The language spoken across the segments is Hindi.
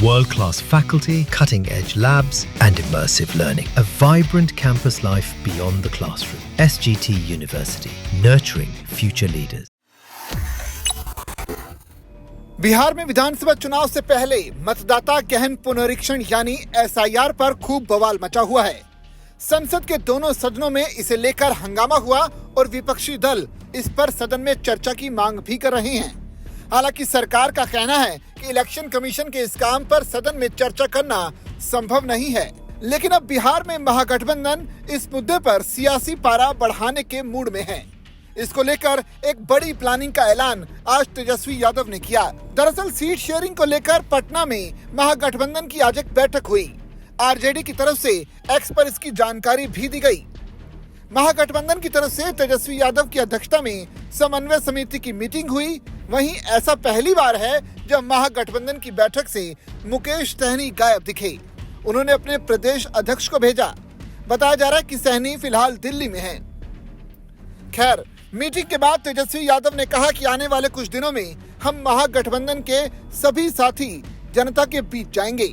World-class faculty, cutting-edge labs and immersive learning. A vibrant campus life beyond the classroom. SGT University, nurturing future leaders. Bihar में विधानसभा चुनाव से पहले मतदाता गहन पुनरीक्षण यानी एसआईआर पर खूब बवाल मचा हुआ है। संसद के दोनों सदनों में इसे लेकर हंगामा हुआ और विपक्षी दल इस पर सदन में चर्चा की मांग भी कर रहे हैं। हालांकि सरकार का कहना है कि इलेक्शन कमीशन के इस काम पर सदन में चर्चा करना संभव नहीं है, लेकिन अब बिहार में महागठबंधन इस मुद्दे पर सियासी पारा बढ़ाने के मूड में है। इसको लेकर एक बड़ी प्लानिंग का ऐलान आज तेजस्वी यादव ने किया। दरअसल सीट शेयरिंग को लेकर पटना में महागठबंधन की आज एक बैठक हुई। आरजेडी की तरफ से एक्स पर इसकी जानकारी भी दी गई। महागठबंधन की तरफ से तेजस्वी यादव की अध्यक्षता में समन्वय समिति की मीटिंग हुई। वहीं ऐसा पहली बार है जब महागठबंधन की बैठक से मुकेश सहनी गायब दिखे। उन्होंने अपने प्रदेश अध्यक्ष को भेजा। बताया जा रहा है कि सहनी फिलहाल दिल्ली में हैं। खैर, मीटिंग के बाद तेजस्वी यादव ने कहा कि आने वाले कुछ दिनों में हम महागठबंधन के सभी साथी जनता के बीच जाएंगे।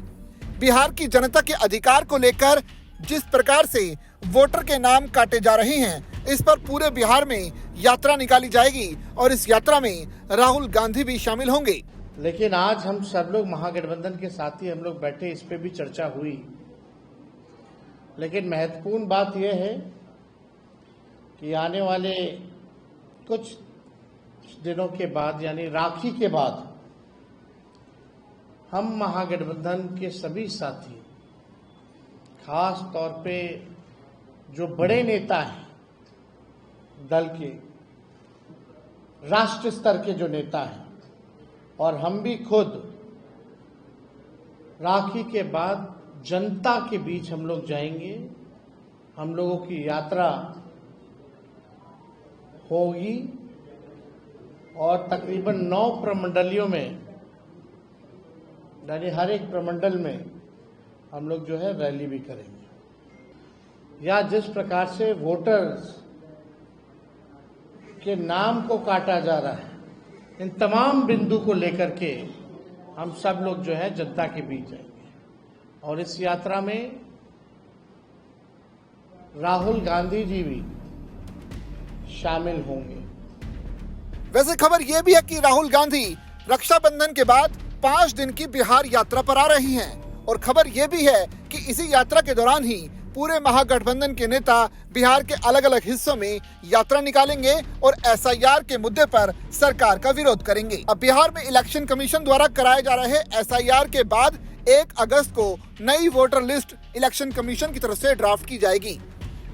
बिहार की जनता के अधिकार को लेकर जिस प्रकार से वोटर के नाम काटे जा रहे हैं, इस पर पूरे बिहार में यात्रा निकाली जाएगी और इस यात्रा में राहुल गांधी भी शामिल होंगे। लेकिन आज हम सब लोग महागठबंधन के साथी हम लोग बैठे, इस पे भी चर्चा हुई। लेकिन महत्वपूर्ण बात यह है कि आने वाले कुछ दिनों के बाद यानी राखी के बाद हम महागठबंधन के सभी साथी, खास तौर पे जो बड़े नेता हैं दल के, राष्ट्र स्तर के जो नेता हैं, और हम भी खुद राखी के बाद जनता के बीच हम लोग जाएंगे। हम लोगों की यात्रा होगी और तकरीबन 9 प्रमंडलियों में, यानी हर एक प्रमंडल में हम लोग जो है रैली भी करेंगे। या जिस प्रकार से वोटर्स के नाम को काटा जा रहा है, इन तमाम बिंदु को लेकर के हम सब लोग जो है जनता के बीच जाएंगे और इस यात्रा में राहुल गांधी जी भी शामिल होंगे। वैसे खबर यह भी है कि राहुल गांधी रक्षाबंधन के बाद 5 दिन की बिहार यात्रा पर आ रही हैं और खबर यह भी है कि इसी यात्रा के दौरान ही पूरे महागठबंधन के नेता बिहार के अलग अलग हिस्सों में यात्रा निकालेंगे और एसआईआर के मुद्दे पर सरकार का विरोध करेंगे। अब बिहार में इलेक्शन कमीशन द्वारा कराए जा रहे एसआईआर के बाद 1 अगस्त को नई वोटर लिस्ट इलेक्शन कमीशन की तरफ से ड्राफ्ट की जाएगी।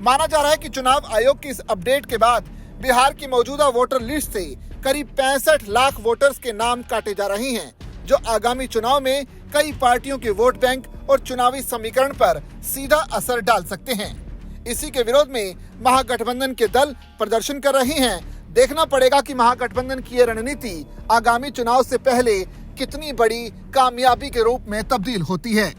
माना जा रहा है कि चुनाव आयोग की इस अपडेट के बाद बिहार की मौजूदा वोटर लिस्ट से करीब 65 लाख वोटर्स के नाम काटे जा रहे हैं, जो आगामी चुनाव में कई पार्टियों के वोट बैंक और चुनावी समीकरण पर सीधा असर डाल सकते हैं। इसी के विरोध में महागठबंधन के दल प्रदर्शन कर रहे हैं। देखना पड़ेगा कि महागठबंधन की ये रणनीति आगामी चुनाव से पहले कितनी बड़ी कामयाबी के रूप में तब्दील होती है।